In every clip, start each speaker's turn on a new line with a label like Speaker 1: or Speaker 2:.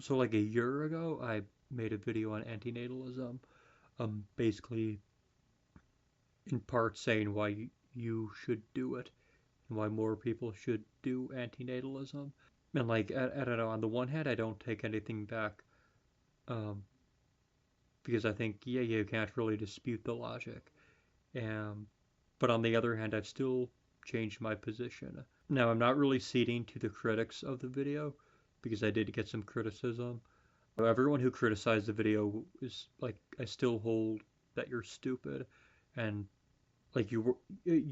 Speaker 1: So like a year ago, I made a video on antinatalism, basically in part saying why you should do it and why more people should do antinatalism. And like, I don't know, on the one hand, I don't take anything back, um, because I think, yeah, you can't really dispute the logic. Um, but on the other hand, I've still changed my position. Now, I'm not really ceding to the critics of the video because I did get some criticism. Everyone who criticized the video is like, I still hold that you're stupid, and like you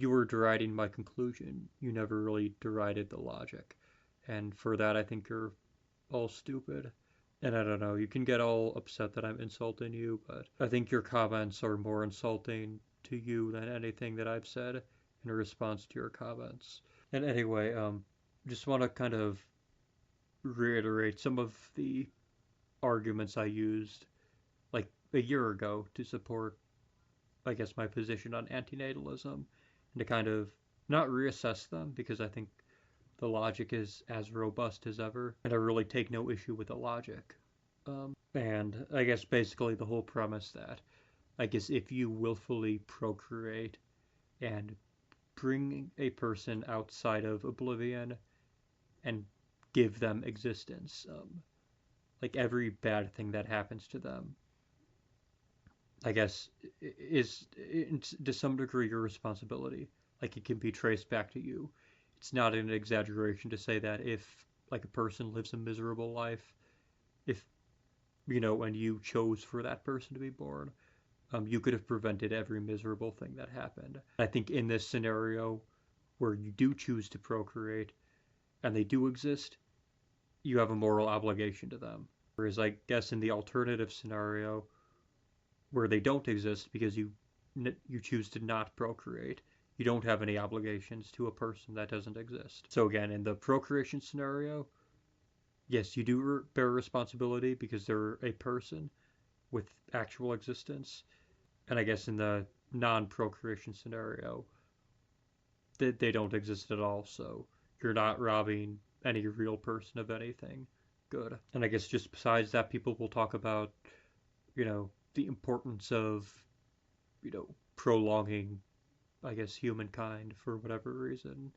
Speaker 1: were deriding my conclusion. You never really derided the logic, and for that, I think you're all stupid. And I don't know, you can get all upset that I'm insulting you, but I think your comments are more insulting to you than anything that I've said in response to your comments. And anyway, just want to kind of reiterate some of the arguments I used like a year ago to support, I guess, my position on antinatalism, and to kind of not reassess them because I think the logic is as robust as ever, and I really take no issue with the logic. And I guess basically the whole premise that I guess if you willfully procreate and bring a person outside of oblivion and give them existence, like every bad thing that happens to them, I guess, is to some degree your responsibility. Like it can be traced back to you. It's not an exaggeration to say that if like a person lives a miserable life, if and you chose for that person to be born, you could have prevented every miserable thing that happened. I think in this scenario where you do choose to procreate and they do exist, you have a moral obligation to them. Whereas I guess in the alternative scenario where they don't exist because you choose to not procreate, you don't have any obligations to a person that doesn't exist. So again, in the procreation scenario, yes, you do bear responsibility because they're a person with actual existence. And I guess in the non-procreation scenario, they don't exist at all. So you're not robbing any real person of anything good. And I guess just besides that, people will talk about, the importance of, prolonging, I guess, humankind for whatever reason.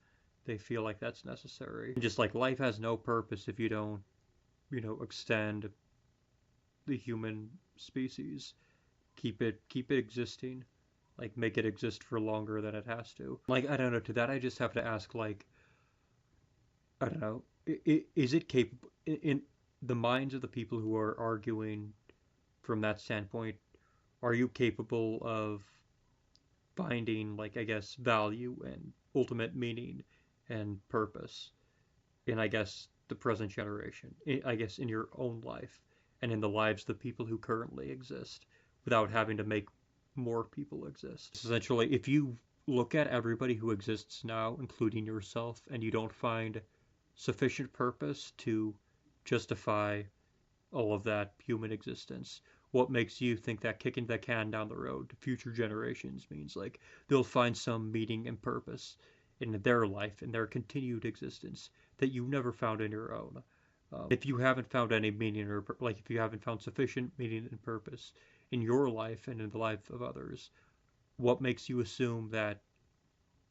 Speaker 1: They feel like that's necessary. Just like life has no purpose if you don't, extend the human species. Keep it existing. Like make it exist for longer than it has to. Like I don't know. To that, I just have to ask. Like I don't know. Is it capable in the minds of the people who are arguing from that standpoint? Are you capable of finding, like, I guess, value and ultimate meaning and purpose in, I guess, the present generation, I guess, in your own life and in the lives of the people who currently exist without having to make more people exist? Essentially, if you look at everybody who exists now, including yourself, and you don't find sufficient purpose to justify all of that human existence, what makes you think that kicking the can down the road to future generations means like they'll find some meaning and purpose in their life, in their continued existence that you never found in your own? If you haven't found any meaning, or like if you haven't found sufficient meaning and purpose in your life and in the life of others, what makes you assume that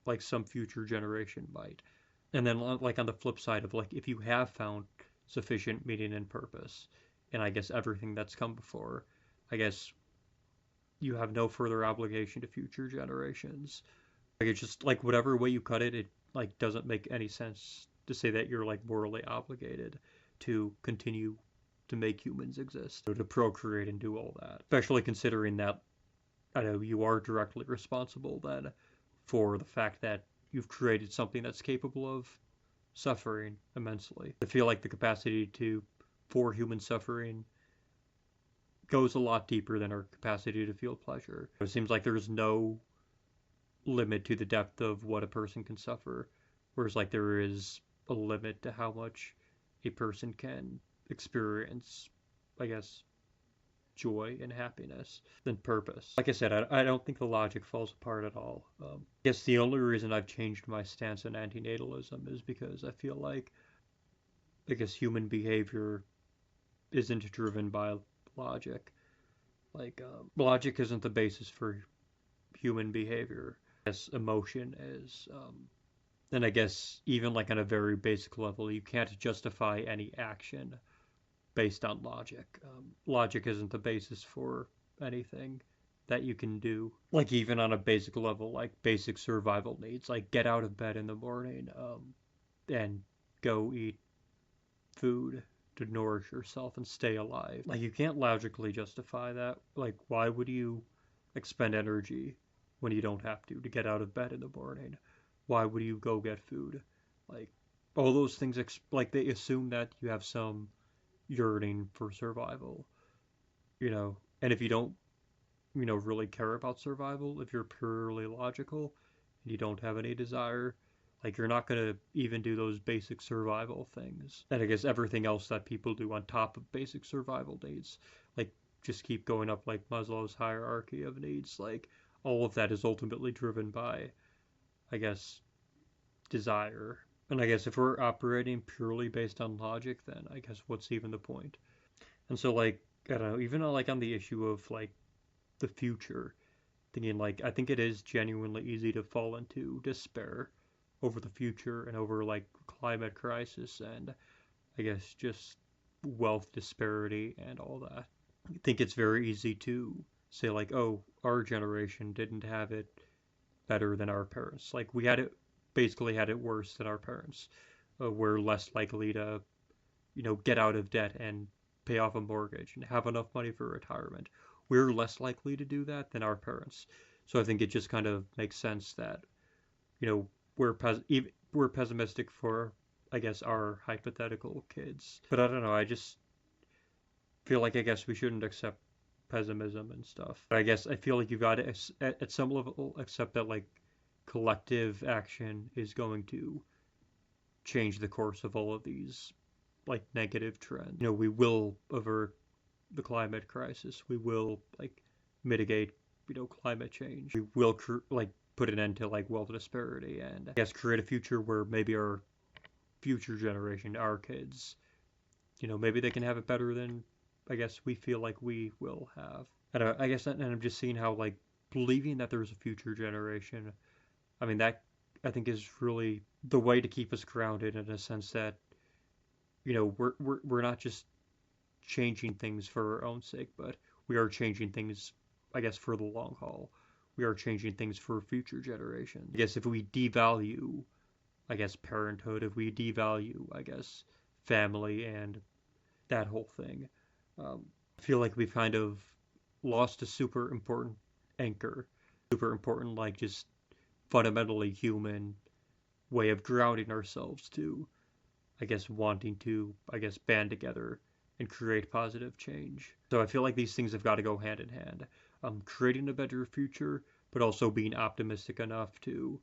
Speaker 1: like some future generation might? And then like on the flip side of like if you have found sufficient meaning and purpose and I guess everything that's come before, I guess you have no further obligation to future generations. Like it's just like whatever way you cut it, it like doesn't make any sense to say that you're like morally obligated to continue to make humans exist, to procreate and do all that. Especially considering that I know you are directly responsible then for the fact that you've created something that's capable of suffering immensely. I feel like the capacity to for human suffering goes a lot deeper than our capacity to feel pleasure. It seems like there's no limit to the depth of what a person can suffer, whereas like there is a limit to how much a person can experience, I guess, joy and happiness than purpose. Like I said, I don't think the logic falls apart at all. I guess the only reason I've changed my stance on antinatalism is because I feel like, I guess, human behavior isn't driven by logic. Logic isn't the basis for human behavior. Yes, emotion is. And I guess even like on a very basic level, you can't justify any action based on logic. Logic isn't the basis for anything that you can do. Like even on a basic level, like basic survival needs, like get out of bed in the morning, and go eat food to nourish yourself and stay alive. Like you can't logically justify that. Like why would you expend energy when you don't have to get out of bed in the morning? Why would you go get food? Like all those things like they assume that you have some yearning for survival, And if you don't, really care about survival, if you're purely logical and you don't have any desire, like you're not going to even do those basic survival things. And I guess everything else that people do on top of basic survival needs, like just keep going up like Maslow's hierarchy of needs, like all of that is ultimately driven by, I guess, desire. And I guess if we're operating purely based on logic, then I guess what's even the point? And so like, I don't know, even like on the issue of like the future, thinking like I think it is genuinely easy to fall into despair over the future and over like climate crisis and I guess just wealth disparity and all that. I think it's very easy to say like, oh, our generation didn't have it better than our parents. Like we had it basically had it worse than our parents. We're less likely to, get out of debt and pay off a mortgage and have enough money for retirement. We're less likely to do that than our parents. So I think it just kind of makes sense that, we're pessimistic for, I guess, our hypothetical kids. But I don't know. I just feel like I guess we shouldn't accept pessimism and stuff. But I guess I feel like you've got to, at some level, accept that like collective action is going to change the course of all of these like negative trends. We will avert the climate crisis. We will like mitigate, climate change. We will like put an end to like wealth disparity and I guess create a future where maybe our future generation, our kids, maybe they can have it better than I guess we feel like we will have. And I guess, and I'm just seeing how like believing that there's a future generation. I mean that I think is really the way to keep us grounded in a sense that we're not just changing things for our own sake, but we are changing things, I guess, for the long haul. We are changing things for future generations. I guess if we devalue, I guess, parenthood, if we devalue, I guess, family and that whole thing, I feel like we've kind of lost a super important anchor, super important, like just fundamentally human way of grounding ourselves to, I guess, wanting to, I guess, band together and create positive change. So I feel like these things have got to go hand in hand. Creating a better future, but also being optimistic enough to,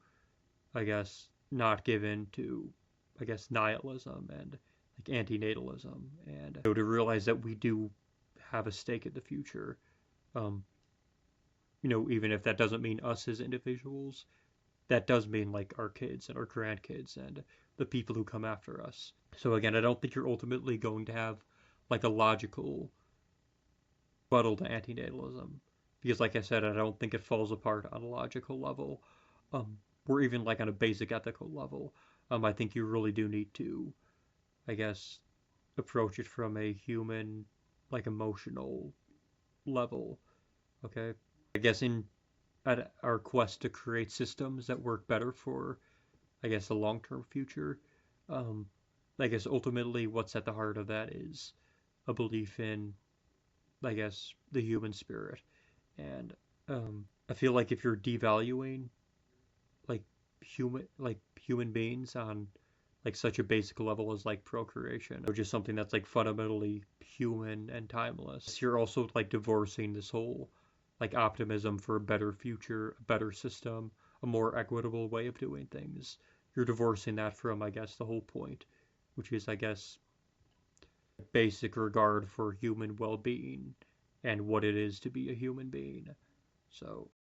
Speaker 1: I guess, not give in to, I guess, nihilism and like antinatalism, and to realize that we do have a stake in the future. Um, even if that doesn't mean us as individuals, that does mean like our kids and our grandkids and the people who come after us. So again, I don't think you're ultimately going to have like a logical rebuttal to antinatalism because, like I said, I don't think it falls apart on a logical level, or even like on a basic ethical level. I think you really do need to, I guess, approach it from a human, like emotional level. Okay, I guess in at our quest to create systems that work better for, I guess, a long-term future. Um, I guess ultimately what's at the heart of that is a belief in, I guess, the human spirit. And I feel like if you're devaluing like human beings on like such a basic level as like procreation or just something that's like fundamentally human and timeless, you're also like divorcing this whole like optimism for a better future, a better system, a more equitable way of doing things. You're divorcing that from, I guess, the whole point, which is, I guess, basic regard for human well-being and what it is to be a human being. So